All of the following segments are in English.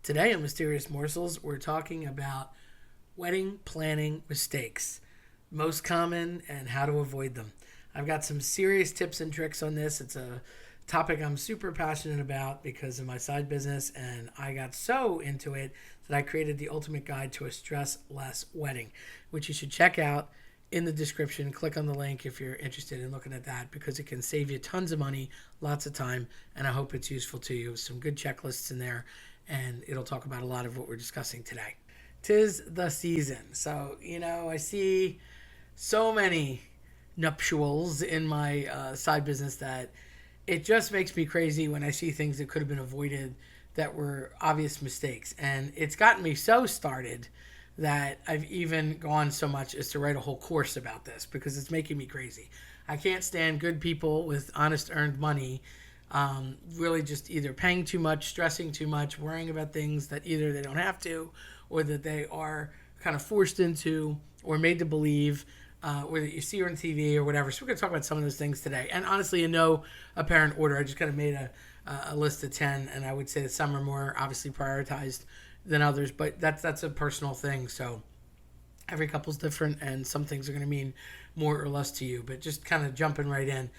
Today on Mysterious Morsels, we're talking about wedding planning mistakes, most common and how to avoid them. I've got some serious tips and tricks on this. It's a topic I'm super passionate about because of my side business, and I got so into it that I created the ultimate guide to a stress-less wedding, which you should check out in the description. Click on the link if you're interested in looking at that because it can save you tons of money, lots of time, and I hope it's useful to you. Some good checklists in there, and it'll talk about a lot of what we're discussing today. 'Tis the season. So, I see so many nuptials in my side business that it just makes me crazy when I see things that could have been avoided that were obvious mistakes. And it's gotten me so started that I've even gone so much as to write a whole course about this because it's making me crazy. I can't stand good people with honest earned money really just either paying too much, stressing too much, worrying about things that either they don't have to or that they are kind of forced into or made to believe or that you see on TV or whatever. So we're going to talk about some of those things today. And honestly, in no apparent order, I just kind of made a list of 10, and I would say that some are more obviously prioritized than others, but that's a personal thing. So every couple's different, and some things are going to mean more or less to you. But just kind of jumping right in.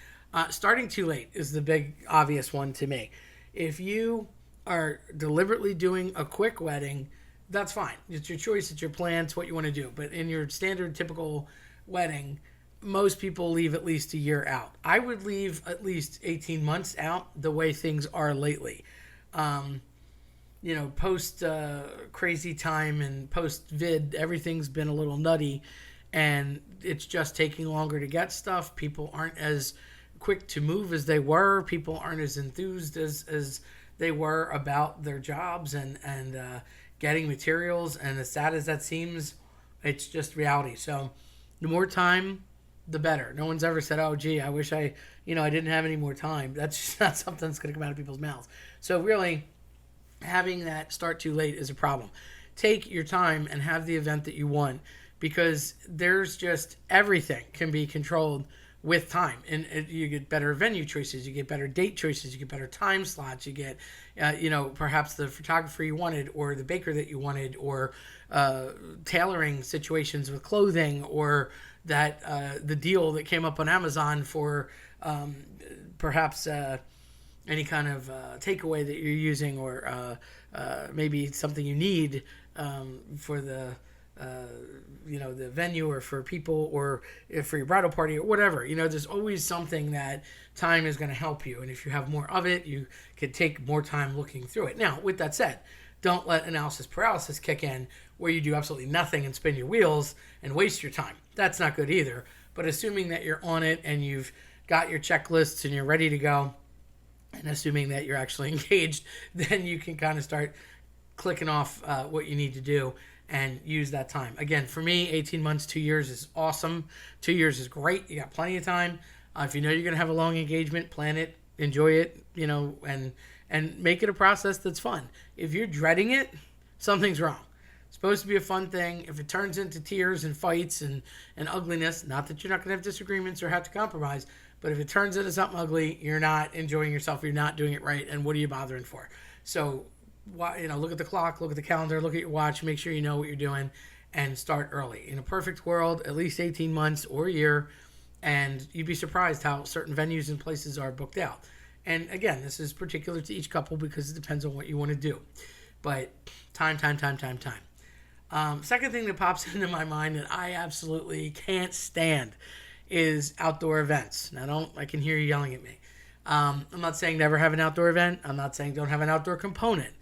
Starting too late is the big obvious one to me. If you are deliberately doing a quick wedding, that's fine. It's your choice, it's your plan, it's what you want to do. But in your standard typical wedding, most people leave at least a year out. I would leave at least 18 months out the way things are lately. Post crazy time and post vid, everything's been a little nutty and it's just taking longer to get stuff. People aren't as quick to move as they were. People aren't as enthused as they were about their jobs and getting materials. And as sad as that seems, it's just reality. So the more time, the better. No one's ever said, oh, gee, I wish I didn't have any more time. That's just not something that's going to come out of people's mouths. So really, having that start too late is a problem. Take your time and have the event that you want because there's just everything can be controlled with time, and you get better venue choices, you get better date choices, you get better time slots, you get, perhaps the photographer you wanted, or the baker that you wanted, or tailoring situations with clothing, or that the deal that came up on Amazon for perhaps any kind of takeaway that you're using, or maybe something you need for the the venue or for people or for your bridal party or whatever. There's always something that time is going to help you. And if you have more of it, you could take more time looking through it. Now, with that said, don't let analysis paralysis kick in where you do absolutely nothing and spin your wheels and waste your time. That's not good either. But assuming that you're on it and you've got your checklists and you're ready to go, and assuming that you're actually engaged, then you can kind of start clicking off what you need to do and use that time. Again, for me, 18 months, 2 years is awesome. 2 years is great. You got plenty of time. If you know you're going to have a long engagement, plan it, enjoy it, and make it a process that's fun. If you're dreading it, something's wrong. It's supposed to be a fun thing. If it turns into tears and fights and ugliness, not that you're not going to have disagreements or have to compromise, but if it turns into something ugly, you're not enjoying yourself, you're not doing it right, and what are you bothering for? So, look at the clock, look at the calendar, look at your watch, make sure you know what you're doing, and start early. In a perfect world, at least 18 months or a year, and you'd be surprised how certain venues and places are booked out. And again, this is particular to each couple because it depends on what you want to do. But time. Second thing that pops into my mind that I absolutely can't stand is outdoor events. Now, I can hear you yelling at me. I'm not saying never have an outdoor event. I'm not saying don't have an outdoor component.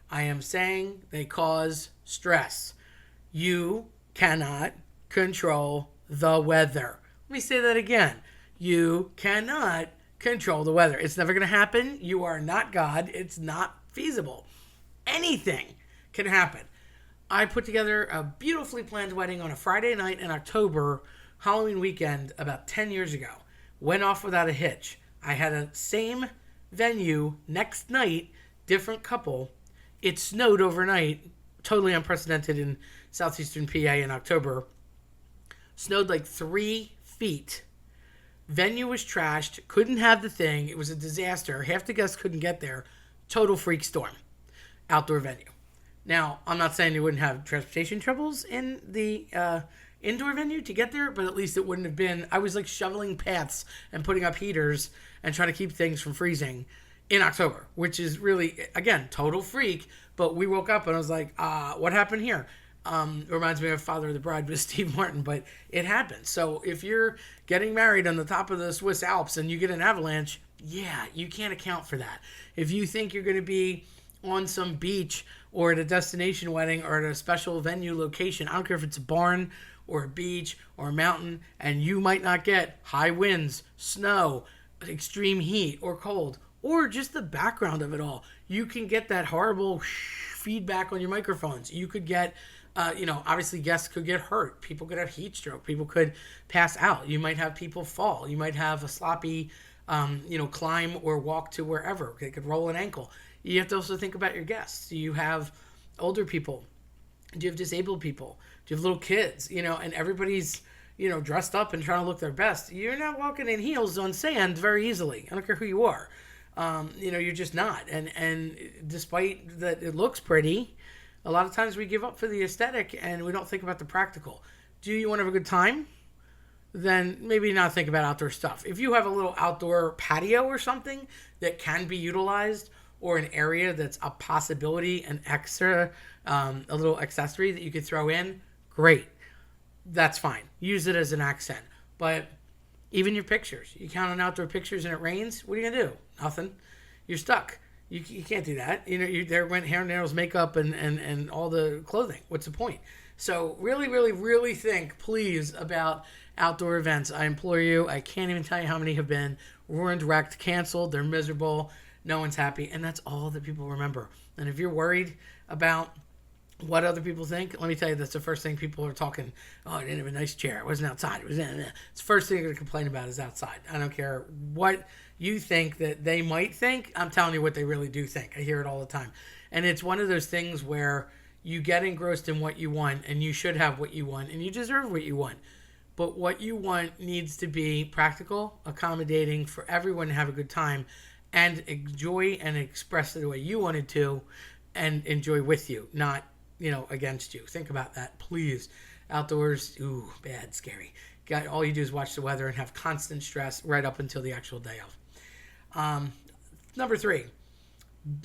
I am saying they cause stress. You cannot control the weather. Let me say that again. You cannot control the weather. It's never going to happen. You are not God. It's not feasible. Anything can happen. I put together a beautifully planned wedding on a Friday night in October, Halloween weekend, about 10 years ago. Went off without a hitch. I had a same venue next night, different couple. It snowed overnight, totally unprecedented in southeastern PA in October. Snowed like 3 feet. Venue was trashed, couldn't have the thing. It was a disaster. Half the guests couldn't get there. Total freak storm. Outdoor venue. Now, I'm not saying you wouldn't have transportation troubles in the indoor venue to get there, but at least it wouldn't have been. I was like shoveling paths and putting up heaters and trying to keep things from freezing in October, which is really, again, total freak. But we woke up and I was like, what happened here? Reminds me of Father of the Bride with Steve Martin, but it happens. So if you're getting married on the top of the Swiss Alps and you get an avalanche, yeah, you can't account for that. If you think you're going to be on some beach or at a destination wedding or at a special venue location, I don't care if it's a barn or a beach or a mountain, and you might not get high winds, snow, extreme heat or cold, or just the background of it all. You can get that horrible feedback on your microphones. You could get, obviously guests could get hurt. People could have heat stroke. People could pass out. You might have people fall. You might have a sloppy, climb or walk to wherever. They could roll an ankle. You have to also think about your guests. Do you have older people? Do you have disabled people? Do you have little kids? And everybody's, dressed up and trying to look their best. You're not walking in heels on sand very easily. I don't care who you are. You're just not. And despite that it looks pretty, a lot of times we give up for the aesthetic and we don't think about the practical. Do you want to have a good time? Then maybe not think about outdoor stuff. If you have a little outdoor patio or something that can be utilized, or an area that's a possibility, an extra, a little accessory that you could throw in, great. That's fine. Use it as an accent. But even your pictures, you count on outdoor pictures and it rains, what are you going to do? Nothing. You're stuck. You can't do that. There went hair, nails, makeup, and all the clothing. What's the point? So really, really, really think, please, about outdoor events. I implore you. I can't even tell you how many have been ruined, wrecked, canceled. They're miserable. No one's happy. And that's all that people remember. And if you're worried about what other people think, let me tell you, that's the first thing people are talking. Oh, I didn't have a nice chair. It wasn't outside. It's the first thing they're going to complain about is outside. I don't care what you think that they might think. I'm telling you what they really do think. I hear it all the time. And it's one of those things where you get engrossed in what you want, and you should have what you want, and you deserve what you want. But what you want needs to be practical, accommodating for everyone to have a good time and enjoy and express it the way you wanted to and enjoy with you, not, against you. Think about that, please. Outdoors, ooh, bad, scary. All you do is watch the weather and have constant stress right up until the actual day of. Number 3,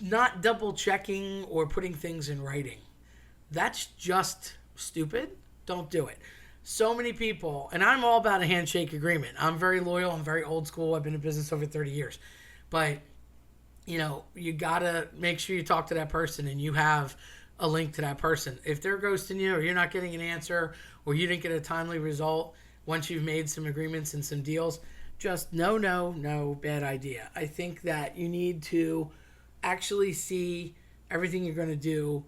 not double checking or putting things in writing. That's just stupid. Don't do it. So many people, and I'm all about a handshake agreement. I'm very loyal. I'm very old school. I've been in business over 30 years. But, you got to make sure you talk to that person and you have a link to that person. If they're ghosting you or you're not getting an answer or you didn't get a timely result once you've made some agreements and some deals, just no, bad idea. I think that you need to actually see everything you're going to do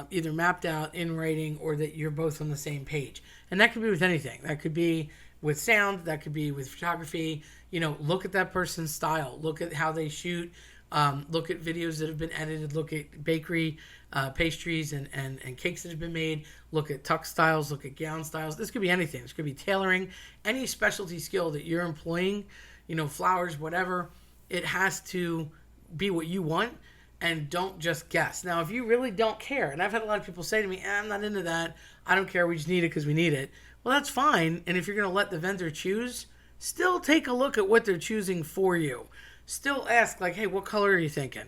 either mapped out in writing or that you're both on the same page. And that could be with anything. That could be with sound. That could be with photography. Look at that person's style. Look at how they shoot. Look at videos that have been edited. Look at bakery pastries and cakes that have been made. Look at tuck styles. Look at gown styles. This could be anything. This could be tailoring. Any specialty skill that you're employing, flowers, whatever. It has to be what you want. And don't just guess. Now, if you really don't care, and I've had a lot of people say to me, I'm not into that. I don't care. We just need it because we need it. Well, that's fine. And if you're going to let the vendor choose, still take a look at what they're choosing for you. Still ask, like, hey, what color are you thinking?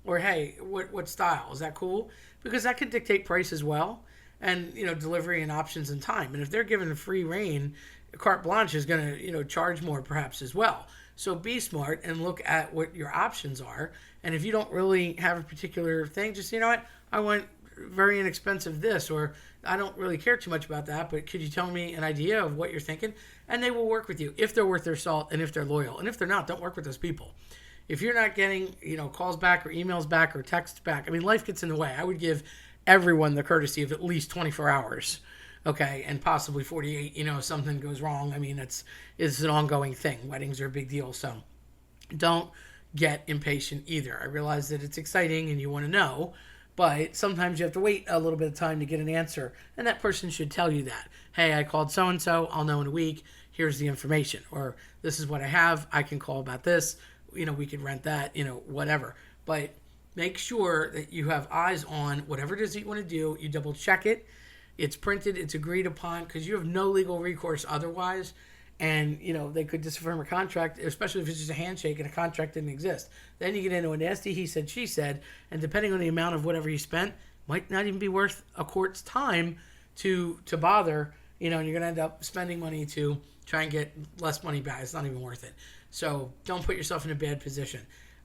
Or, hey, what style? Is that cool? Because that could dictate price as well. And, delivery and options and time. And if they're given free reign, carte blanche is going to, charge more perhaps as well. So be smart and look at what your options are. And if you don't really have a particular thing, just, I want very inexpensive this, or I don't really care too much about that, but could you tell me an idea of what you're thinking? And they will work with you if they're worth their salt and if they're loyal. And if they're not, don't work with those people. If you're not getting, calls back or emails back or texts back, life gets in the way. I would give everyone the courtesy of at least 24 hours. Okay, and possibly 48, if something goes wrong. It's an ongoing thing. Weddings are a big deal, so don't get impatient either. I realize that it's exciting and you want to know, but sometimes you have to wait a little bit of time to get an answer, and that person should tell you that. Hey, I called so-and-so, I'll know in a week, here's the information, or this is what I have, I can call about this, we could rent that, whatever. But make sure that you have eyes on whatever it is that you want to do. You double check it. It's printed. It's agreed upon, because you have no legal recourse otherwise. And, they could disaffirm a contract, especially if it's just a handshake and a contract didn't exist. Then you get into a nasty he said, she said, and depending on the amount of whatever you spent, might not even be worth a court's time to bother, and you're going to end up spending money to try and get less money back. It's not even worth it. So don't put yourself in a bad position.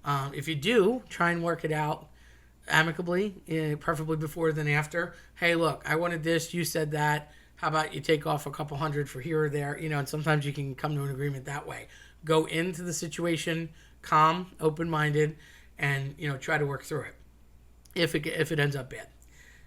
If you do, try and work it out amicably, preferably before than after. Hey, look, I wanted this, you said that. How about you take off a couple hundred for here or there? And sometimes you can come to an agreement that way. Go into the situation calm, open-minded, and, try to work through it. If it ends up bad.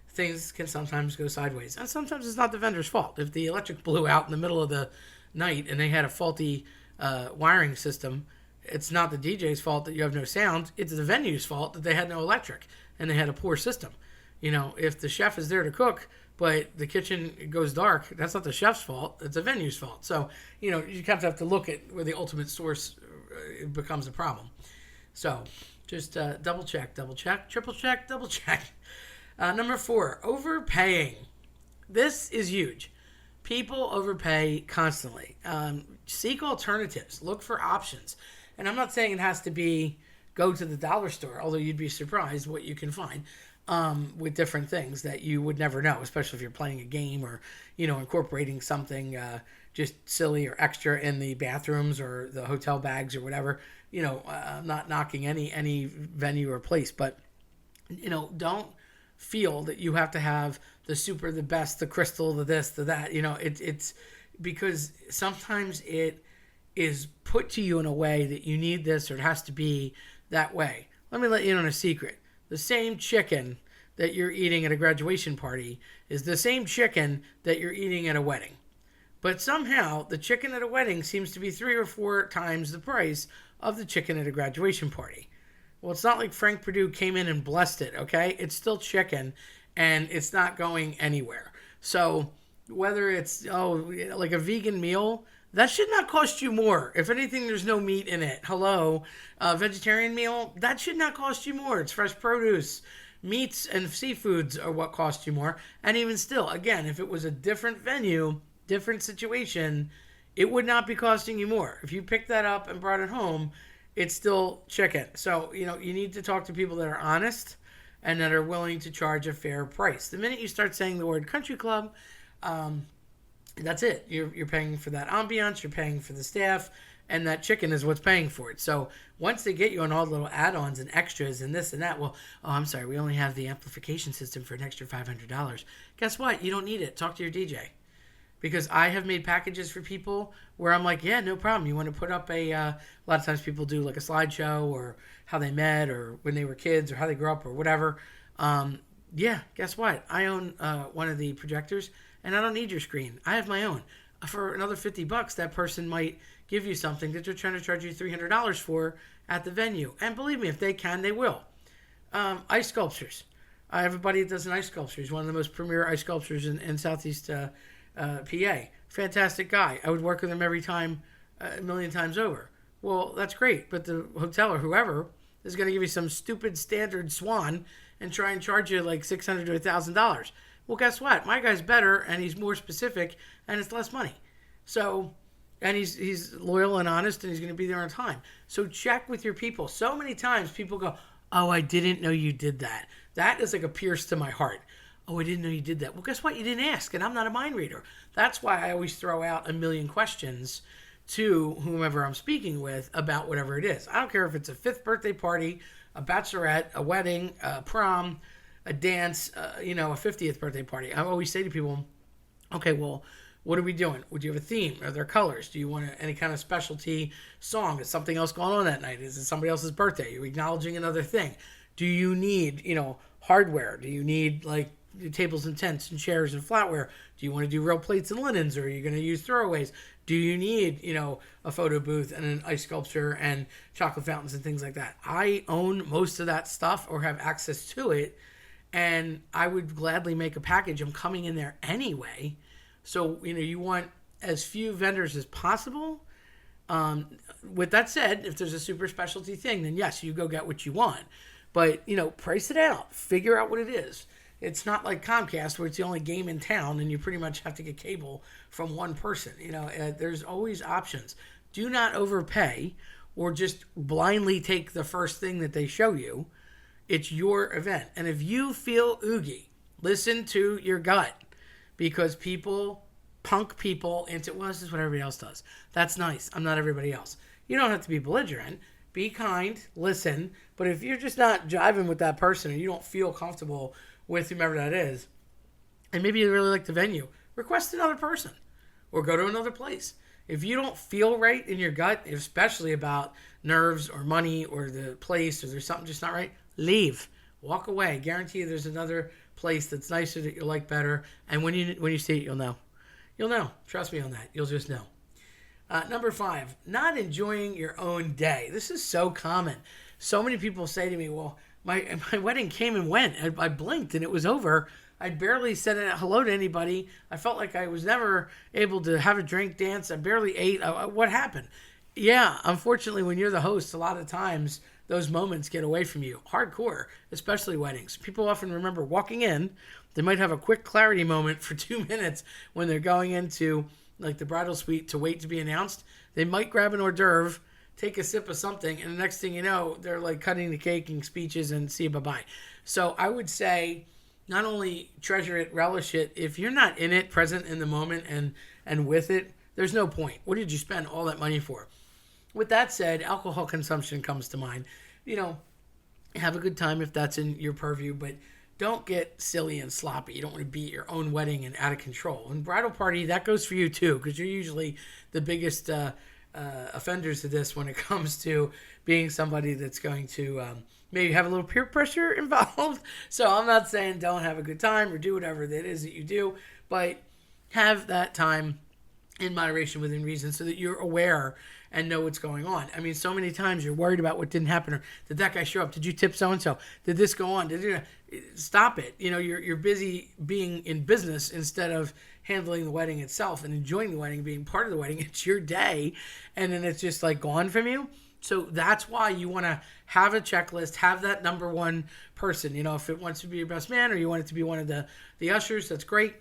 Things can sometimes go sideways. And sometimes it's not the vendor's fault. If the electric blew out in the middle of the night and they had a faulty wiring system, it's not the DJ's fault that you have no sound. It's the venue's fault that they had no electric and they had a poor system. If the chef is there to cook, but the kitchen goes dark, that's not the chef's fault. It's the venue's fault. So, you have to look at where the ultimate source becomes a problem. So, just double check, triple check, double check. Number 4, overpaying. This is huge. People overpay constantly. Seek alternatives. Look for options. And I'm not saying it has to be go to the dollar store, although you'd be surprised what you can find. With different things that you would never know, especially if you're playing a game or, incorporating something just silly or extra in the bathrooms or the hotel bags or whatever. I'm not knocking any venue or place, but, don't feel that you have to have the super, the best, the crystal, the this, the that. It's because sometimes it is put to you in a way that you need this or it has to be that way. Let me let you in on a secret. The same chicken that you're eating at a graduation party is the same chicken that you're eating at a wedding. But somehow, the chicken at a wedding seems to be 3 or 4 times the price of the chicken at a graduation party. Well, it's not like Frank Perdue came in and blessed it, okay? It's still chicken, and it's not going anywhere. So, whether it's, like a vegan meal, that should not cost you more. If anything, there's no meat in it. Hello. Vegetarian meal, that should not cost you more. It's fresh produce. Meats and seafoods are what cost you more. And even still, again, if it was a different venue, different situation, it would not be costing you more. If you picked that up and brought it home, it's still chicken. So, you need to talk to people that are honest and that are willing to charge a fair price. The minute you start saying the word country club, that's it. You're paying for that ambiance, you're paying for the staff, and that chicken is what's paying for it. So once they get you on all the little add-ons and extras and this and that, I'm sorry, we only have the amplification system for an extra $500. Guess what? You don't need it. Talk to your DJ. Because I have made packages for people where I'm like, yeah, no problem. You want to put up a lot of times people do like a slideshow or how they met or when they were kids or how they grew up or whatever. Yeah, guess what? I own one of the projectors. And I don't need your screen. I have my own. For another $50, that person might give you something that they're trying to charge you $300 for at the venue. And believe me, if they can, they will. Ice sculptures. I have a buddy that does an ice sculpture. He's one of the most premier ice sculptors in Southeast PA. Fantastic guy. I would work with him every time, a million times over. Well, that's great. But the hotel or whoever is going to give you some stupid standard swan and try and charge you like $600 to $1,000. Well, guess what? My guy's better, and he's more specific, and it's less money. So, and he's loyal and honest, and he's going to be there on time. So check with your people. So many times people go, oh, I didn't know you did that. That is like a pierce to my heart. Oh, I didn't know you did that. Well, guess what? You didn't ask, and I'm not a mind reader. That's why I always throw out a million questions to whomever I'm speaking with about whatever it is. I don't care if it's a 5th birthday party, a bachelorette, a wedding, a prom, a dance, a 50th birthday party. I always say to people, okay, well, what are we doing? Would you have a theme? Are there colors? Do you want any kind of specialty song? Is something else going on that night? Is it somebody else's birthday? Are you acknowledging another thing? Do you need, hardware? Do you need like tables and tents and chairs and flatware? Do you want to do real plates and linens, or are you going to use throwaways? Do you need, a photo booth and an ice sculpture and chocolate fountains and things like that? I own most of that stuff or have access to it. And I would gladly make a package. I'm coming in there anyway. So, you want as few vendors as possible. With that said, if there's a super specialty thing, then yes, you go get what you want. But, price it out. Figure out what it is. It's not like Comcast where it's the only game in town and you pretty much have to get cable from one person. There's always options. Do not overpay or just blindly take the first thing that they show you. It's your event. And if you feel oogie, listen to your gut, because people punk people into, well, this is what everybody else does. That's nice. I'm not everybody else. You don't have to be belligerent. Be kind, listen. But if you're just not jiving with that person and you don't feel comfortable with whomever that is, and maybe you really like the venue, request another person or go to another place. If you don't feel right in your gut, especially about nerves or money or the place, or there's something just not right, leave. Walk away. Guarantee you there's another place that's nicer that you'll like better. And when you see it, you'll know. You'll know. Trust me on that. You'll just know. Number 5, not enjoying your own day. This is so common. So many people say to me, well, my wedding came and went. I blinked and it was over. I barely said hello to anybody. I felt like I was never able to have a drink, dance. I barely ate. What happened? Yeah, unfortunately, when you're the host, a lot of times those moments get away from you. Hardcore, especially weddings. People often remember walking in. They might have a quick clarity moment for 2 minutes when they're going into like the bridal suite to wait to be announced. They might grab an hors d'oeuvre, take a sip of something, and the next thing you know, they're like cutting the cake and speeches and see you bye-bye. So I would say not only treasure it, relish it. If you're not in it, present in the moment and with it, there's no point. What did you spend all that money for? With that said, alcohol consumption comes to mind. Have a good time if that's in your purview, but don't get silly and sloppy. You don't want to be at your own wedding and out of control. And bridal party, that goes for you too, because you're usually the biggest offenders of this when it comes to being somebody that's going to maybe have a little peer pressure involved. So I'm not saying don't have a good time or do whatever that is that you do, but have that time in moderation within reason so that you're aware and know what's going on. I mean, so many times you're worried about what didn't happen, or did that guy show up? Did you tip so-and-so? Did this go on? Stop it. You're busy being in business instead of handling the wedding itself and enjoying the wedding, being part of the wedding. It's your day, and then it's just like gone from you. So that's why you want to have a checklist, have that number one person. If it wants to be your best man or you want it to be one of the ushers, that's great.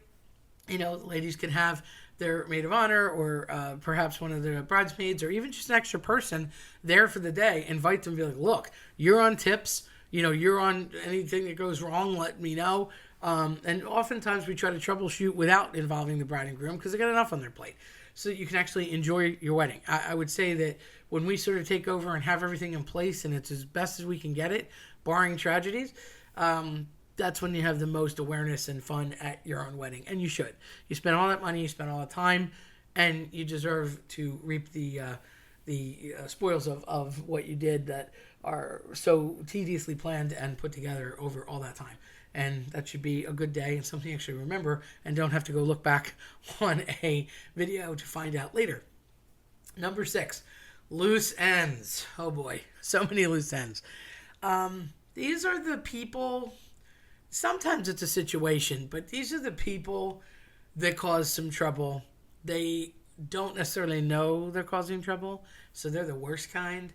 Ladies can have their maid of honor or perhaps one of the bridesmaids or even just an extra person there for the day. Invite them and be like, look, you're on tips. You're on anything that goes wrong, let me know. And oftentimes we try to troubleshoot without involving the bride and groom because they got enough on their plate so that you can actually enjoy your wedding. I would say that when we sort of take over and have everything in place and it's as best as we can get it, barring tragedies, that's when you have the most awareness and fun at your own wedding. And you should. You spend all that money, you spend all that time, and you deserve to reap the spoils of what you did that are so tediously planned and put together over all that time. And that should be a good day and something you actually remember and don't have to go look back on a video to find out later. Number 6, loose ends. Oh boy, so many loose ends. These are the people, sometimes it's a situation, but these are the people that cause some trouble. They don't necessarily know they're causing trouble, so they're the worst kind.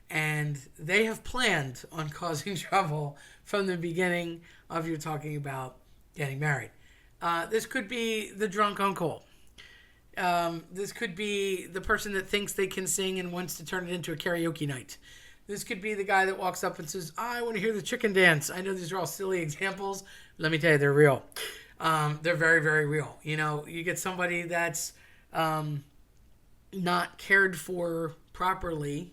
And they have planned on causing trouble from the beginning of you talking about getting married. This could be the drunk uncle. This could be the person that thinks they can sing and wants to turn it into a karaoke night. This could be the guy that walks up and says, I want to hear the chicken dance. I know these are all silly examples. Let me tell you, they're real. They're very, very real. You get somebody that's not cared for properly.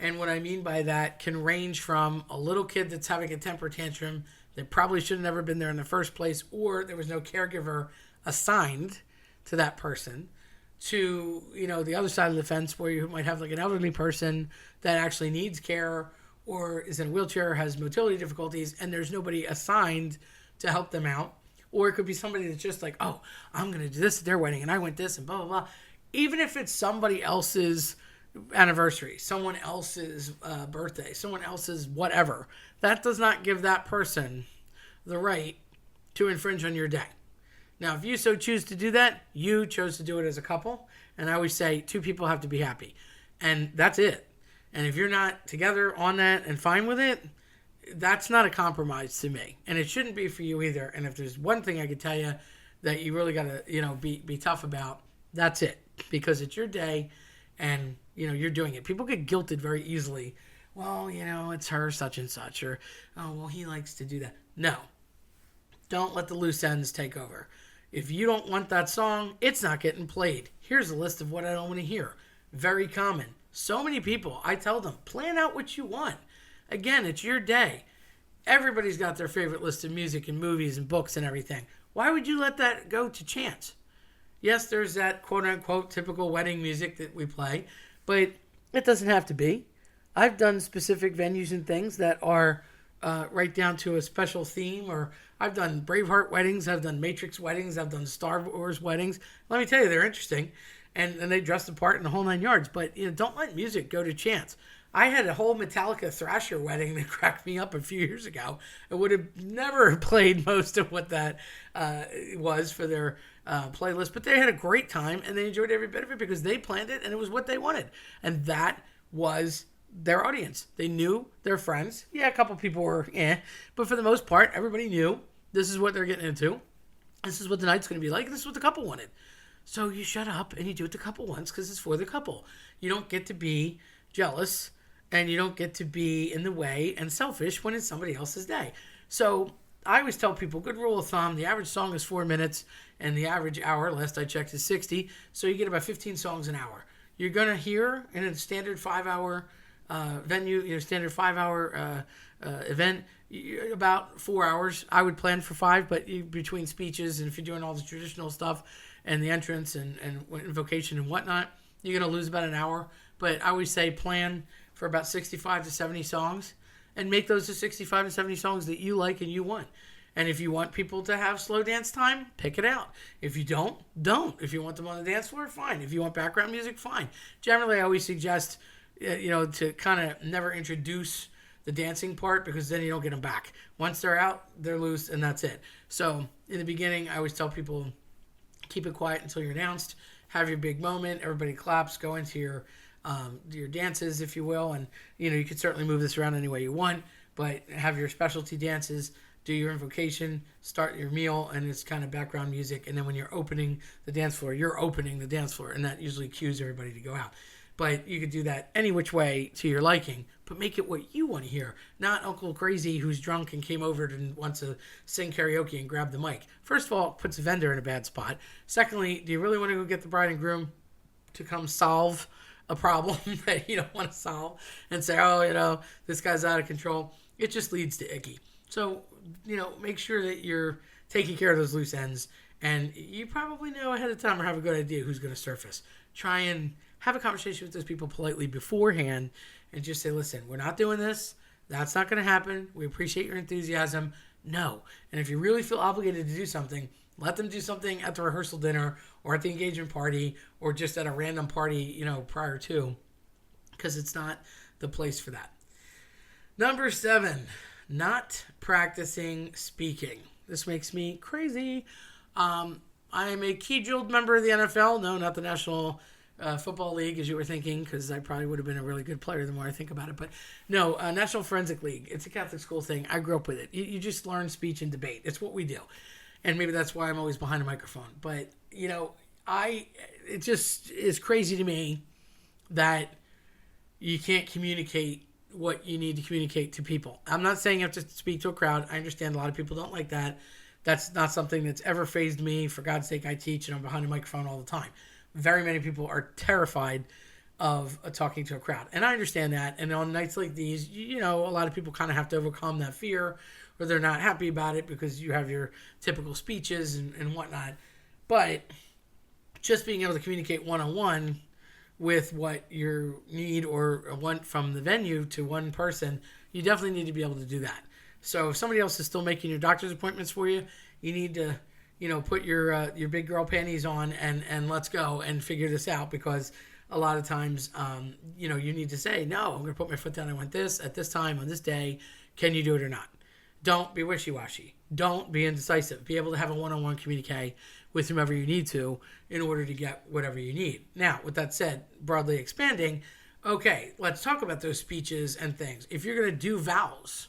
And what I mean by that can range from a little kid that's having a temper tantrum that probably should have never been there in the first place, or there was no caregiver assigned to that person, to, the other side of the fence where you might have like an elderly person that actually needs care or is in a wheelchair, has motility difficulties, and there's nobody assigned to help them out. Or it could be somebody that's just like, oh, I'm going to do this at their wedding and I went this and blah, blah, blah. Even if it's somebody else's anniversary, someone else's birthday, someone else's whatever, that does not give that person the right to infringe on your day. Now, if you so choose to do that, you chose to do it as a couple. And I always say 2 people have to be happy. And that's it. And if you're not together on that and fine with it, that's not a compromise to me, and it shouldn't be for you either. And if there's one thing I could tell you that you really got to, be tough about, that's it, because it's your day, and you're doing it. People get guilted very easily. Well, it's her such and such, or oh, well, he likes to do that. No, don't let the loose ends take over. If you don't want that song, it's not getting played. Here's a list of what I don't want to hear. Very common. So many people, I tell them, plan out what you want. Again, it's your day. Everybody's got their favorite list of music and movies and books and everything. Why would you let that go to chance? Yes, there's that quote-unquote typical wedding music that we play, but it doesn't have to be. I've done specific venues and things that are right down to a special theme, or I've done Braveheart weddings, I've done Matrix weddings, I've done Star Wars weddings. Let me tell you, they're interesting, and they dress the part in the whole 9 yards, but don't let music go to chance. I had a whole Metallica Thrasher wedding that cracked me up a few years ago. I would have never played most of what that was for their playlist, but they had a great time, and they enjoyed every bit of it because they planned it, and it was what they wanted. And that was their audience. They knew their friends. Yeah, a couple people were but for the most part, everybody knew this is what they're getting into. This is what the night's going to be like. This is what the couple wanted. So you shut up and you do what the couple wants because it's for the couple. You don't get to be jealous, and you don't get to be in the way and selfish when it's somebody else's day. So I always tell people, good rule of thumb, the average song is 4 minutes, and the average hour, last I checked, is 60. So you get about 15 songs an hour. You're going to hear in a standard 5-hour venue, standard 5-hour event, about 4 hours. I would plan for 5, but between speeches and if you're doing all the traditional stuff and the entrance and invocation and whatnot, you're going to lose about an hour. But I always say plan for about 65 to 70 songs and make those the 65 to 70 songs that you like and you want. And if you want people to have slow dance time, pick it out. If you don't. If you want them on the dance floor, fine. If you want background music, fine. Generally, I always suggest, to kind of never introduce the dancing part because then you don't get them back. Once they're out, they're loose, and that's it. So in the beginning, I always tell people, keep it quiet until you're announced. Have your big moment. Everybody claps. Go into your dances, if you will, and you can certainly move this around any way you want, but have your specialty dances, do your invocation, start your meal, and it's kind of background music, and then when you're opening the dance floor, you're opening the dance floor, and that usually cues everybody to go out. But you could do that any which way to your liking, but make it what you want to hear, not Uncle Crazy who's drunk and came over and wants to sing karaoke and grab the mic. First of all, it puts a vendor in a bad spot. Secondly, do you really want to go get the bride and groom to come solve a problem that you don't want to solve and say, oh, this guy's out of control? It just leads to icky. So, make sure that you're taking care of those loose ends, and you probably know ahead of time or have a good idea who's going to surface. Try and have a conversation with those people politely beforehand and just say, listen, we're not doing this. That's not going to happen. We appreciate your enthusiasm. No. And if you really feel obligated to do something, let them do something at the rehearsal dinner or at the engagement party or just at a random party, prior to, because it's not the place for that. Number 7, not practicing speaking. This makes me crazy. I am a key-drilled member of the NFL. No, not the National Football League, as you were thinking, because I probably would have been a really good player the more I think about it. But no, National Forensic League. It's a Catholic school thing. I grew up with it. You just learn speech and debate. It's what we do. And maybe that's why I'm always behind a microphone. But, it just is crazy to me that you can't communicate what you need to communicate to people. I'm not saying you have to speak to a crowd. I understand a lot of people don't like that. That's not something that's ever fazed me. For God's sake, I teach and I'm behind a microphone all the time. Very many people are terrified of talking to a crowd. And I understand that. And on nights like these, a lot of people kind of have to overcome that fear, or they're not happy about it because you have your typical speeches and whatnot. But just being able to communicate one-on-one with what you need or want from the venue to one person, you definitely need to be able to do that. So if somebody else is still making your doctor's appointments for you, you need to, put your big girl panties on and let's go and figure this out, because a lot of times, you need to say, no, I'm going to put my foot down. I want this at this time on this day. Can you do it or not? Don't be wishy-washy. Don't be indecisive. Be able to have a one-on-one communique with whomever you need to in order to get whatever you need. Now, with that said, broadly expanding, okay, let's talk about those speeches and things. If you're going to do vows,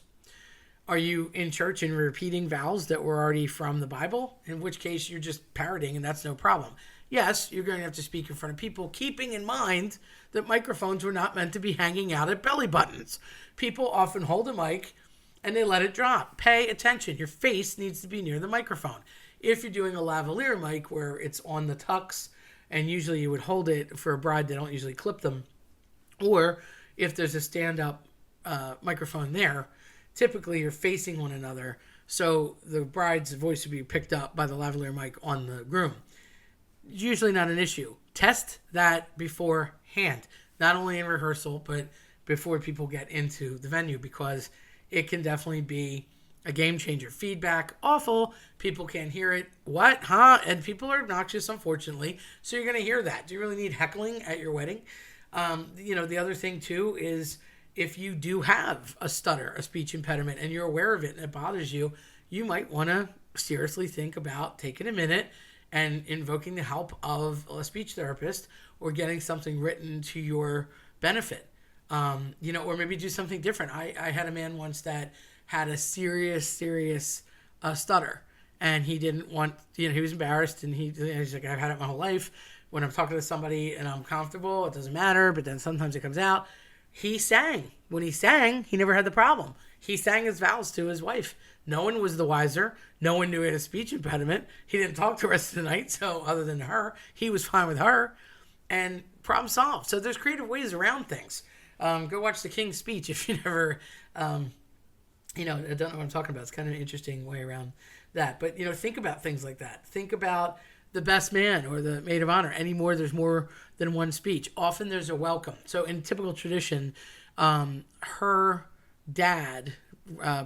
Are you in church and repeating vows that were already from the Bible? In which case you're just parroting and that's no problem. Yes, you're going to have to speak in front of people, keeping in mind that microphones were not meant to be hanging out at belly buttons. People often hold a mic and they let it drop. Pay attention. Your face needs to be near the microphone. If you're doing a lavalier mic where it's on the tucks, and usually you would hold it for a bride, they don't usually clip them, or if there's a stand-up microphone there, typically you're facing one another, so the bride's voice would be picked up by the lavalier mic on the groom. Usually not an issue. Test that beforehand, not only in rehearsal, but before people get into the venue, because it can definitely be a game changer. Feedback, awful. People can't hear it. What? Huh? And people are obnoxious, unfortunately. So you're going to hear that. Do you really need heckling at your wedding? The other thing, too, is if you do have a stutter, a speech impediment, and you're aware of it and it bothers you, you might want to seriously think about taking a minute and invoking the help of a speech therapist or getting something written to your benefit. Or maybe do something different. I had a man once that had a serious stutter, and he didn't want, he was embarrassed, and he's like, I've had it my whole life. When I'm talking to somebody and I'm comfortable, it doesn't matter, but then sometimes it comes out. He sang. When he sang, he never had the problem. He sang his vows to his wife. No one was the wiser. No one knew he had a speech impediment. He didn't talk the rest of the night, so other than her, he was fine with her, and problem solved. So there's creative ways around things. Go watch The King's Speech if you never, I don't know what I'm talking about. It's kind of an interesting way around that. But, think about things like that. Think about the best man or the maid of honor. Anymore, there's more than one speech. Often there's a welcome. So in typical tradition, her dad,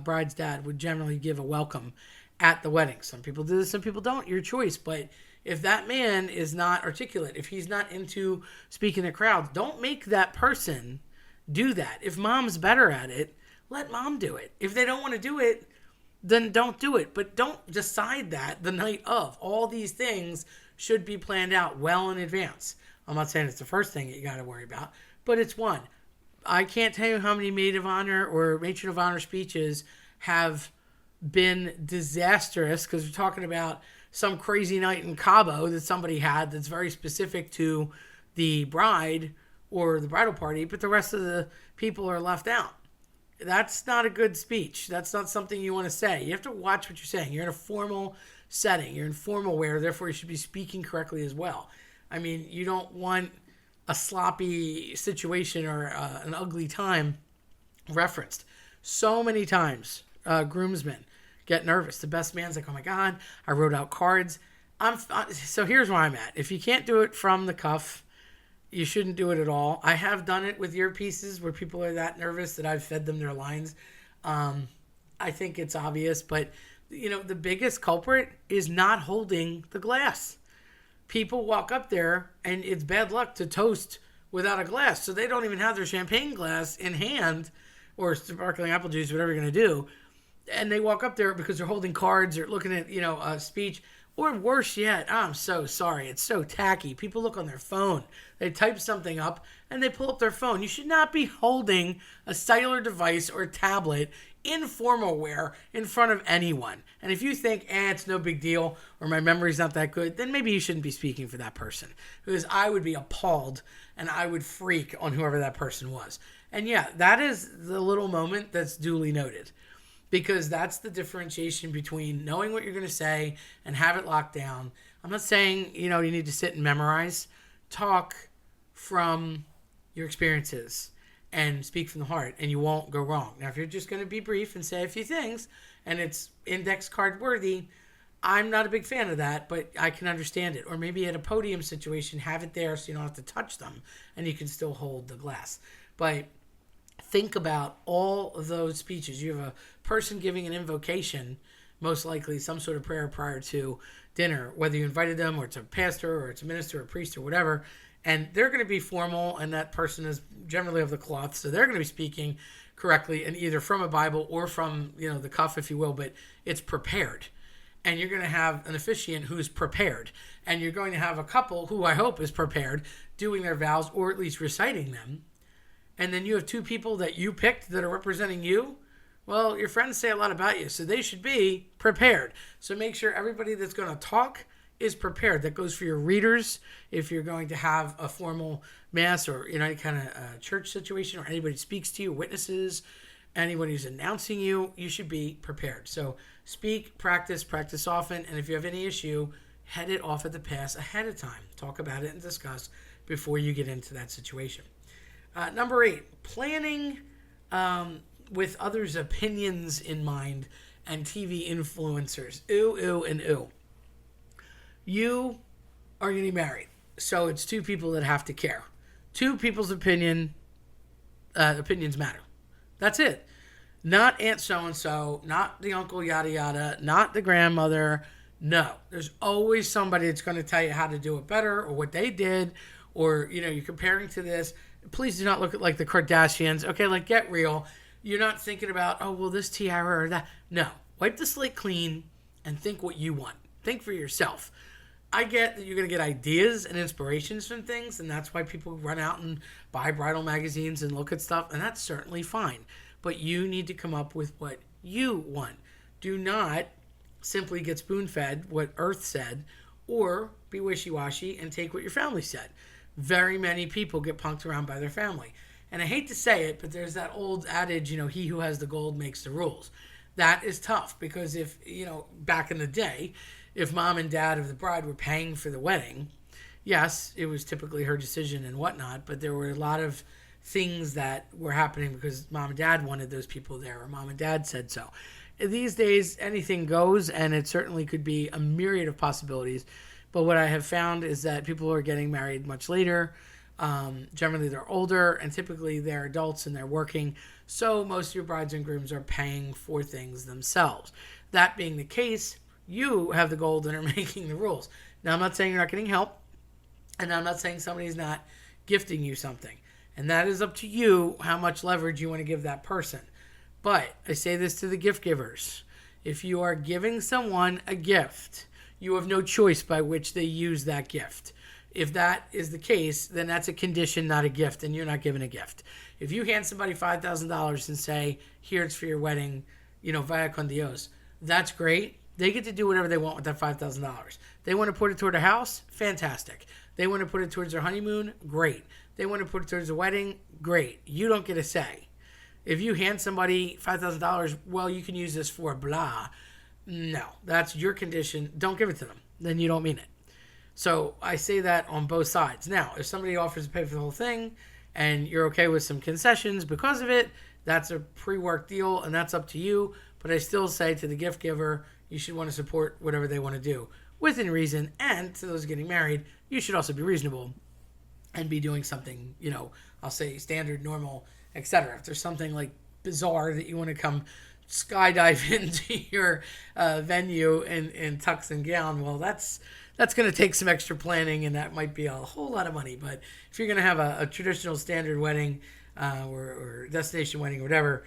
bride's dad, would generally give a welcome at the wedding. Some people do this, some people don't. Your choice. But if that man is not articulate, if he's not into speaking to crowds, don't make that person do that. If mom's better at it, let mom do it. If they don't want to do it, then don't do it. But don't decide that the night of. All these things should be planned out well in advance. I'm not saying it's the first thing that you got to worry about, but it's one. I can't tell you how many maid of honor or matron of honor speeches have been disastrous because we're talking about some crazy night in Cabo that somebody had that's very specific to the bride or the bridal party, but the rest of the people are left out. That's not a good speech. That's not something you want to say. You have to watch what you're saying. You're in a formal setting. You're in formal wear, therefore you should be speaking correctly as well. I mean, you don't want a sloppy situation or an ugly time referenced. So many times, groomsmen get nervous. The best man's like, oh my God, I wrote out cards. So here's where I'm at. If you can't do it from the cuff, you shouldn't do it at all. I have done it with earpieces where people are that nervous that I've fed them their lines. I think it's obvious, but the biggest culprit is not holding the glass. People walk up there and it's bad luck to toast without a glass. So they don't even have their champagne glass in hand or sparkling apple juice, whatever you're going to do. And they walk up there because they're holding cards or looking at, a speech. Or worse yet, I'm so sorry, it's so tacky. People look on their phone. They type something up and they pull up their phone. You should not be holding a cellular device or a tablet in formal wear in front of anyone. And if you think, it's no big deal or my memory's not that good, then maybe you shouldn't be speaking for that person. Because I would be appalled and I would freak on whoever that person was. And yeah, that is the little moment that's duly noted. Because that's the differentiation between knowing what you're going to say and have it locked down. I'm not saying, you need to sit and memorize. Talk from your experiences and speak from the heart, and you won't go wrong. Now, if you're just going to be brief and say a few things, and it's index card worthy, I'm not a big fan of that, but I can understand it. Or maybe at a podium situation, have it there so you don't have to touch them, and you can still hold the glass. But think about all of those speeches. You have a person giving an invocation, most likely some sort of prayer prior to dinner, whether you invited them or it's a pastor or it's a minister or a priest or whatever, and they're going to be formal, and that person is generally of the cloth, so they're going to be speaking correctly and either from a Bible or from the cuff, if you will, but it's prepared. And you're going to have an officiant who's prepared, and you're going to have a couple who I hope is prepared doing their vows or at least reciting them. And then you have two people that you picked that are representing you. Well, your friends say a lot about you, so they should be prepared. So make sure everybody that's going to talk is prepared. That goes for your readers. If you're going to have a formal mass or any kind of church situation, or anybody speaks to you, witnesses, anyone who's announcing you, you should be prepared. So speak, practice often, and if you have any issue, head it off at the pass ahead of time. Talk about it and discuss before you get into that situation. Number 8, planning with others' opinions in mind and TV influencers. Ooh, and ooh. You are getting married, so it's 2 people that have to care. 2 people's opinions matter. That's it. Not Aunt so-and-so, not the uncle yada yada, not the grandmother. No. There's always somebody that's going to tell you how to do it better or what they did, or, you're comparing to this. Please do not look at like the Kardashians. Okay, like get real. You're not thinking about, oh, well, this tiara or that. No. Wipe the slate clean and think what you want. Think for yourself. I get that you're going to get ideas and inspirations from things, and that's why people run out and buy bridal magazines and look at stuff, and that's certainly fine. But you need to come up with what you want. Do not simply get spoon-fed what Earth said, or be wishy-washy and take what your family said. Very many people get punked around by their family. And I hate to say it, but there's that old adage, he who has the gold makes the rules. That is tough because if, back in the day, if mom and dad of the bride were paying for the wedding, yes, it was typically her decision and whatnot, but there were a lot of things that were happening because mom and dad wanted those people there, or mom and dad said so. These days, anything goes, and it certainly could be a myriad of possibilities. But what I have found is that people are getting married much later. Generally, they're older, and typically they're adults and they're working. So most of your brides and grooms are paying for things themselves. That being the case, you have the gold and are making the rules. Now, I'm not saying you're not getting help, and I'm not saying somebody's not gifting you something. And that is up to you how much leverage you want to give that person. But I say this to the gift givers. If you are giving someone a gift, you have no choice by which they use that gift. If that is the case, then that's a condition, not a gift, and you're not giving a gift. If you hand somebody $5,000 and say, here, it's for your wedding, vaya con Dios, that's great. They get to do whatever they want with that $5,000. They want to put it toward a house? Fantastic. They want to put it towards their honeymoon? Great. They want to put it towards a wedding? Great. You don't get a say. If you hand somebody $5,000, well, you can use this for blah. No, that's your condition. Don't give it to them. Then you don't mean it. So I say that on both sides. Now, if somebody offers to pay for the whole thing and you're okay with some concessions because of it, that's a pre-work deal and that's up to you. But I still say to the gift giver, you should want to support whatever they want to do within reason. And to those getting married, you should also be reasonable and be doing something, I'll say standard, normal, etc. If there's something like bizarre that you want to come skydive into your venue in tux and gown, well, that's going to take some extra planning, and that might be a whole lot of money. But if you're going to have a traditional standard wedding or destination wedding or whatever,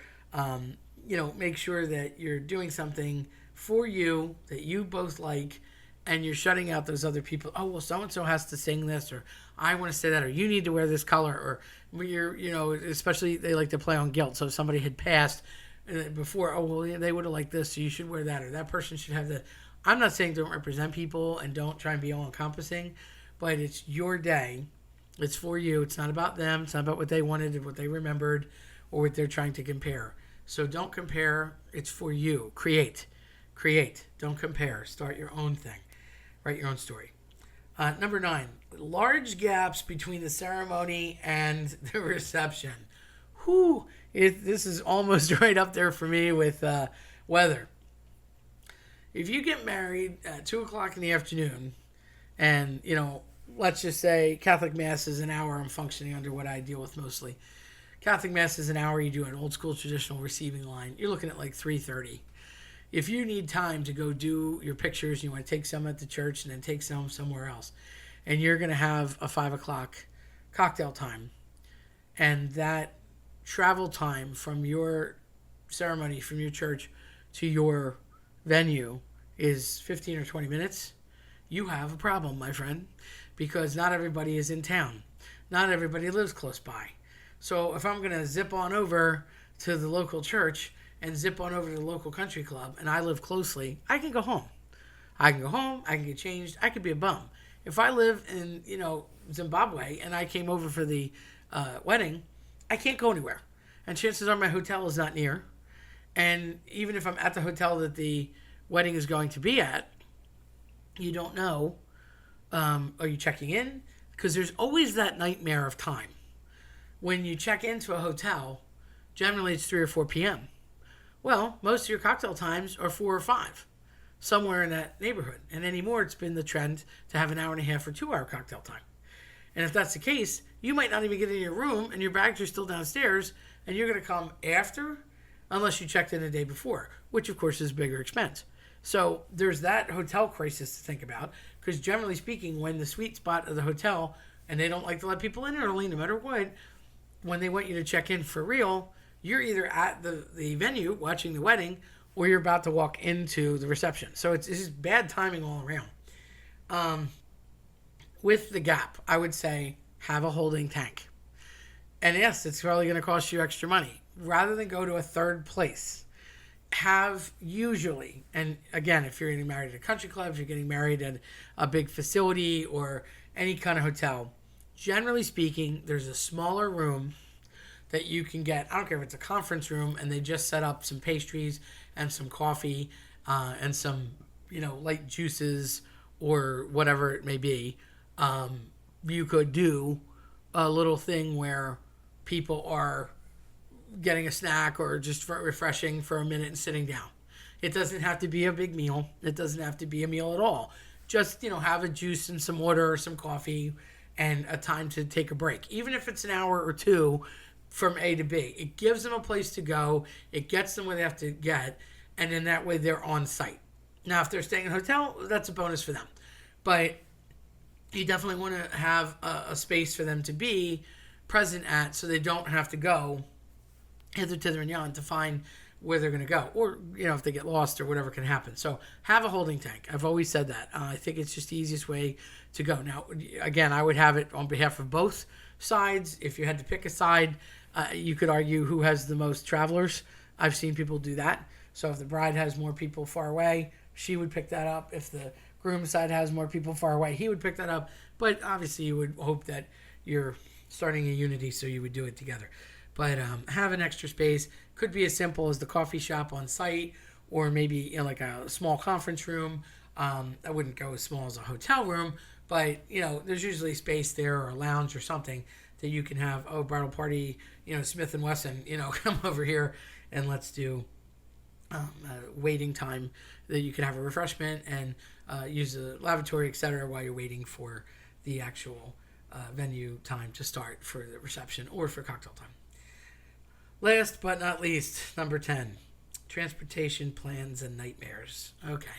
make sure that you're doing something for you that you both like, and you're shutting out those other people. Oh, well, so-and-so has to sing this, or I want to say that, or you need to wear this color, or you're, especially they like to play on guilt. So if somebody had passed before, oh, well, they would have liked this, so you should wear that, or that person should have that. I'm not saying don't represent people and don't try and be all-encompassing, but it's your day. It's for you. It's not about them. It's not about what they wanted and what they remembered or what they're trying to compare. So don't compare. It's for you. Create. Don't compare. Start your own thing. Write your own story. Number 9, large gaps between the ceremony and the reception. This is almost right up there for me with weather. If you get married at 2 o'clock in the afternoon and, let's just say Catholic Mass is an hour, I'm functioning under what I deal with mostly. Catholic Mass is an hour, you do an old school traditional receiving line. You're looking at like 3:30. If you need time to go do your pictures, you want to take some at the church and then take some somewhere else, and you're going to have a 5 o'clock cocktail time, and that travel time from your ceremony, from your church to your venue is 15 or 20 minutes, you have a problem, my friend, because not everybody is in town. Not everybody lives close by. So if I'm going to zip on over to the local church and zip on over to the local country club and I live closely, I can go home. I can go home, I can get changed, I could be a bum. If I live in, Zimbabwe and I came over for the wedding, I can't go anywhere. And chances are my hotel is not near. And even if I'm at the hotel that the wedding is going to be at, you don't know, are you checking in? Because there's always that nightmare of time. When you check into a hotel, generally it's 3 or 4 p.m. Well, most of your cocktail times are 4 or 5, somewhere in that neighborhood. And anymore, it's been the trend to have an hour and a half or 2-hour cocktail time. And if that's the case, you might not even get in your room and your bags are still downstairs and you're going to come after, unless you checked in the day before, which of course is a bigger expense. So there's that hotel crisis to think about, because generally speaking, when the sweet spot of the hotel, and they don't like to let people in early no matter what, when they want you to check in for real, you're either at the venue watching the wedding or you're about to walk into the reception. So it's just bad timing all around. With the Gap, I would say have a holding tank. And yes, it's probably going to cost you extra money. Rather than go to a third place, have usually, and again, if you're getting married at a country club, if you're getting married at a big facility or any kind of hotel, generally speaking, there's a smaller room that you can get. I don't care if it's a conference room and they just set up some pastries and some coffee and some, light juices or whatever it may be. You could do a little thing where people are getting a snack or just refreshing for a minute and sitting down. It doesn't have to be a big meal. It doesn't have to be a meal at all. Just, have a juice and some water or some coffee and a time to take a break. Even if it's an hour or two from A to B. It gives them a place to go. It gets them where they have to get. And then that way they're on site. Now, if they're staying in a hotel, that's a bonus for them. But you definitely want to have a space for them to be present at so they don't have to go hither, thither, and yon to find where they're going to go. Or, if they get lost or whatever can happen. So have a holding tank. I've always said that. I think it's just the easiest way to go. Now, again, I would have it on behalf of both sides. If you had to pick a side, you could argue who has the most travelers. I've seen people do that. So if the bride has more people far away, she would pick that up. If the groom side has more people far away, he would pick that up. But obviously you would hope that you're starting a unity, so you would do it together. But have an extra space. Could be as simple as the coffee shop on site, or maybe like a small conference room. I wouldn't go as small as a hotel room, but there's usually space there, or a lounge or something that you can have. Oh, bridal party, Smith and Wesson, come over here and let's do waiting time that you can have a refreshment and use the lavatory, etc., while you're waiting for the actual venue time to start for the reception or for cocktail time. Last but not least, number 10, transportation plans and nightmares. Okay.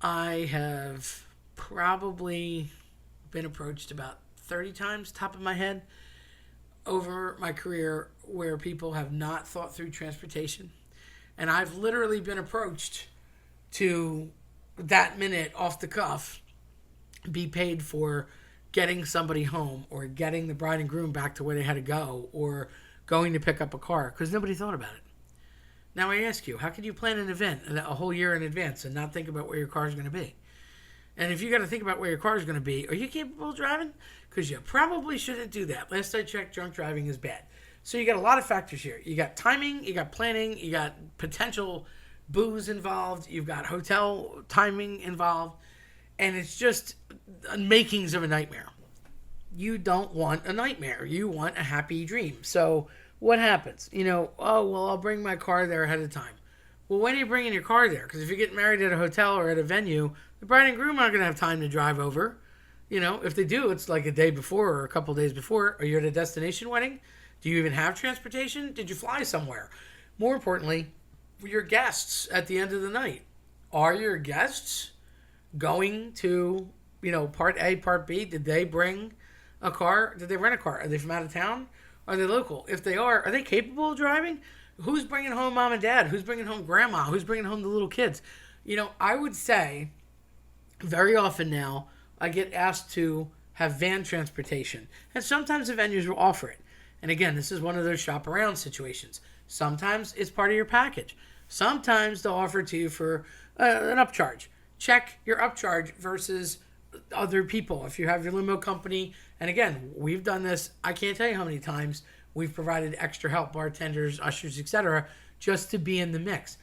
I have probably been approached about 30 times, top of my head, over my career where people have not thought through transportation. And I've literally been approached to, that minute, off the cuff, be paid for getting somebody home or getting the bride and groom back to where they had to go or going to pick up a car because nobody thought about it. Now I ask you, how can you plan an event a whole year in advance and not think about where your car is going to be? And if you got to think about where your car is going to be, are you capable of driving? Because you probably shouldn't do that. Last I checked, drunk driving is bad. So you got a lot of factors here. You got timing, you got planning, you got potential booze involved, you've got hotel timing involved, and it's just makings of a nightmare. You don't want a nightmare. You want a happy dream. So what happens? I'll bring my car there ahead of time. Well, when are you bringing your car there? Because if you're getting married at a hotel or at a venue, the bride and groom aren't going to have time to drive over. If they do, it's like a day before or a couple days before. Are you at a destination wedding? Do you even have transportation? Did you fly somewhere? More importantly, your guests at the end of the night. Are your guests going to, part A, part B? Did they bring a car? Did they rent a car? Are they from out of town? Are they local? If they are they capable of driving? Who's bringing home mom and dad? Who's bringing home grandma? Who's bringing home the little kids? I would say very often now I get asked to have van transportation. And sometimes the venues will offer it. And again, this is one of those shop around situations. Sometimes it's part of your package. Sometimes they'll offer it to you for an upcharge. Check your upcharge versus other people. If you have your limo company, and again, we've done this, I can't tell you how many times we've provided extra help, bartenders, ushers, etc., just to be in the mix.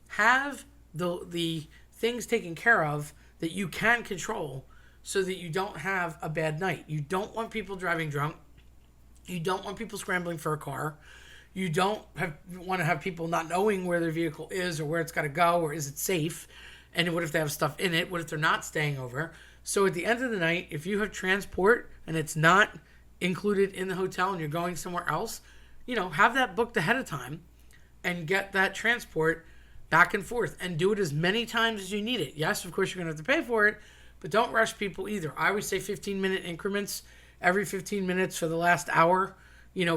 Have the things taken care of that you can control so that you don't have a bad night. You don't want people driving drunk. You don't want people scrambling for a car. You don't want to have people not knowing where their vehicle is or where it's got to go or is it safe. And what if they have stuff in it? What if they're not staying over? So at the end of the night, if you have transport and it's not included in the hotel and you're going somewhere else, have that booked ahead of time and get that transport back and forth and do it as many times as you need it. Yes, of course, you're going to have to pay for it, but don't rush people either. I always say 15-minute increments. Every 15 minutes for the last hour,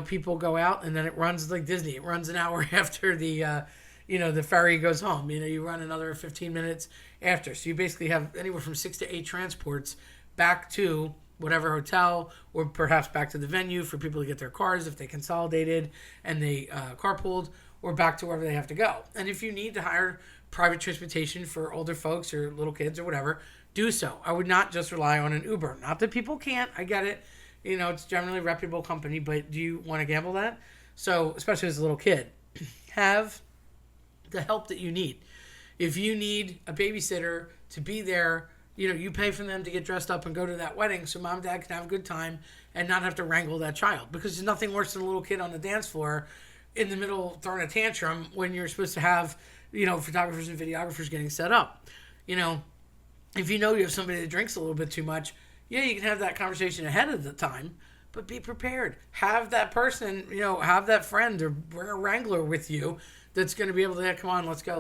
people go out, and then it runs like Disney. It runs an hour after the ferry goes home. You run another 15 minutes after. So you basically have anywhere from 6 to 8 transports back to whatever hotel or perhaps back to the venue for people to get their cars if they consolidated and they carpooled, or back to wherever they have to go. And if you need to hire private transportation for older folks or little kids or whatever, do so. I would not just rely on an Uber. Not that people can't. I get it. It's generally a reputable company, but do you want to gamble that? So, especially as a little kid, have the help that you need. If you need a babysitter to be there, you pay for them to get dressed up and go to that wedding so mom and dad can have a good time and not have to wrangle that child. Because there's nothing worse than a little kid on the dance floor in the middle throwing a tantrum when you're supposed to have, photographers and videographers getting set up. If you have somebody that drinks a little bit too much, yeah, you can have that conversation ahead of the time, but be prepared. Have that person, have that friend or bring a wrangler with you that's going to be able to, come on, let's go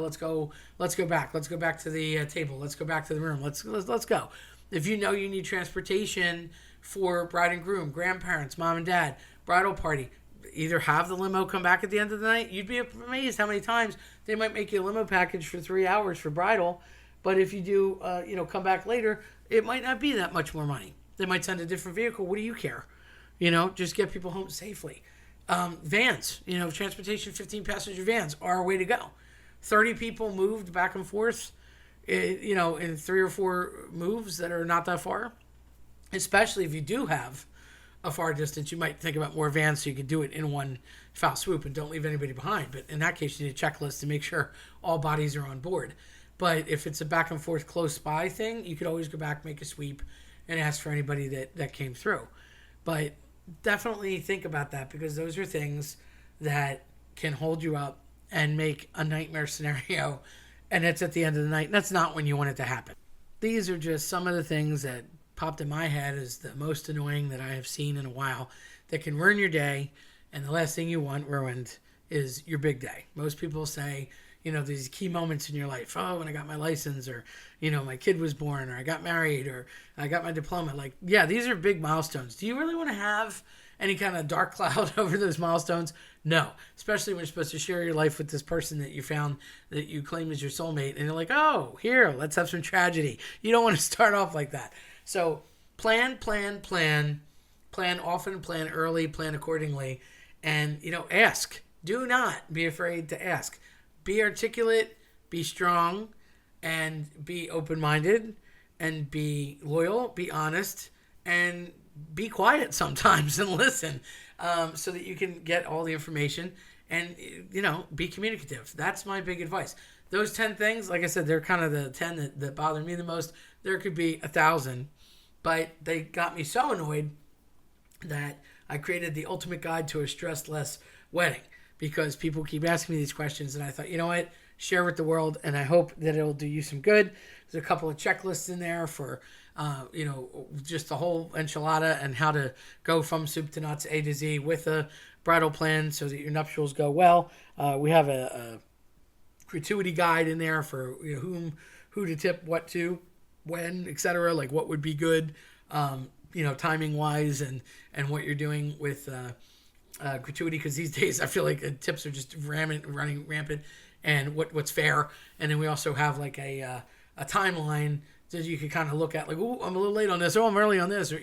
back to the table, let's go back to the room, let's go. If you need transportation for bride and groom, grandparents, mom and dad, bridal party, either have the limo come back at the end of the night. You'd be amazed how many times they might make you a limo package for 3 hours for bridal, but if you do, come back later, it might not be that much more money. They might send a different vehicle. What do you care? Just get people home safely. Vans, transportation, 15 passenger vans are a way to go. 30 people moved back and forth, in 3 or 4 moves that are not that far. Especially if you do have a far distance, you might think about more vans so you could do it in one foul swoop and don't leave anybody behind. But in that case, you need a checklist to make sure all bodies are on board. But if it's a back and forth close by thing, you could always go back, make a sweep, and ask for anybody that came through. But definitely think about that, because those are things that can hold you up and make a nightmare scenario, and it's at the end of the night, and that's not when you want it to happen. These are just some of the things that popped in my head as the most annoying that I have seen in a while that can ruin your day, and the last thing you want ruined is your big day. Most people say, these key moments in your life. Oh, when I got my license, or, my kid was born, or I got married, or I got my diploma. Like, yeah, these are big milestones. Do you really want to have any kind of dark cloud over those milestones? No, especially when you're supposed to share your life with this person that you found that you claim is your soulmate. And you're like, oh, here, let's have some tragedy. You don't want to start off like that. So plan often, plan early, plan accordingly, and, ask. Do not be afraid to ask. Be articulate, be strong, and be open-minded, and be loyal, be honest, and be quiet sometimes and listen, so that you can get all the information and, be communicative. That's my big advice. Those 10 things, like I said, they're kind of the 10 that bother me the most. There could be 1,000, but they got me so annoyed that I created the ultimate guide to a stress-less wedding, because people keep asking me these questions, and I thought, you know what, share with the world, and I hope that it'll do you some good. There's a couple of checklists in there for, just the whole enchilada and how to go from soup to nuts, A to Z, with a bridal plan so that your nuptials go well. We have a gratuity guide in there for who to tip, what to, when, etc. Like what would be good, timing wise, and what you're doing with gratuity, because these days I feel like tips are just running rampant, and what's fair. And then we also have like a timeline that you can kind of look at, like, oh, I'm a little late on this, oh, I'm early on this, or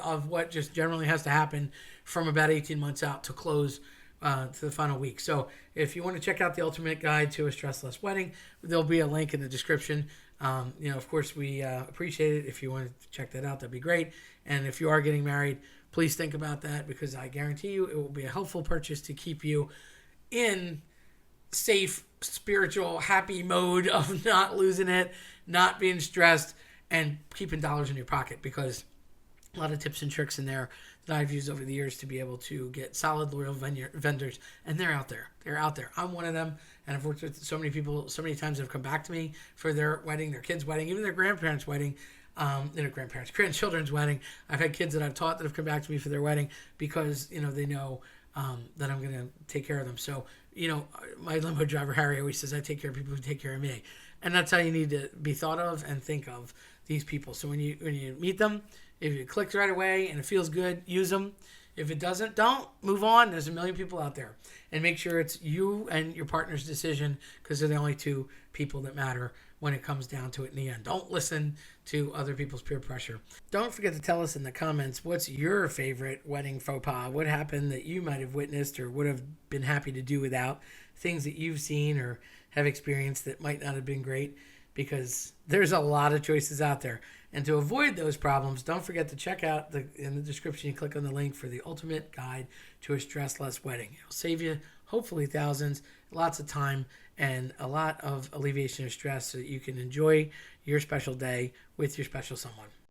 of what just generally has to happen from about 18 months out to close to the final week. So if you want to check out the ultimate guide to a stressless wedding, there'll be a link in the description. Of course, we appreciate it. If you want to check that out, that'd be great. And if you are getting married, please think about that, because I guarantee you it will be a helpful purchase to keep you in safe, spiritual, happy mode of not losing it, not being stressed, and keeping dollars in your pocket, because a lot of tips and tricks in there that I've used over the years to be able to get solid, loyal vendors, and they're out there. They're out there. I'm one of them, and I've worked with so many people so many times that have come back to me for their wedding, their kids' wedding, even their grandparents' wedding, grandchildren's wedding. I've had kids that I've taught that have come back to me for their wedding because, they know that I'm going to take care of them. So, my limo driver, Harry, always says, I take care of people who take care of me. And that's how you need to be thought of and think of these people. So when you meet them, if it clicks right away and it feels good, use them. If it doesn't, don't. Move on. There's a million people out there. And make sure it's you and your partner's decision, because they're the only two people that matter when it comes down to it in the end. Don't listen to other people's peer pressure. Don't forget to tell us in the comments, what's your favorite wedding faux pas? What happened that you might have witnessed or would have been happy to do without? Things that you've seen or have experienced that might not have been great, because there's a lot of choices out there. And to avoid those problems, don't forget to check out in the description, you click on the link for the ultimate guide to a stressless wedding. It'll save you hopefully thousands, lots of time, and a lot of alleviation of stress so that you can enjoy your special day with your special someone.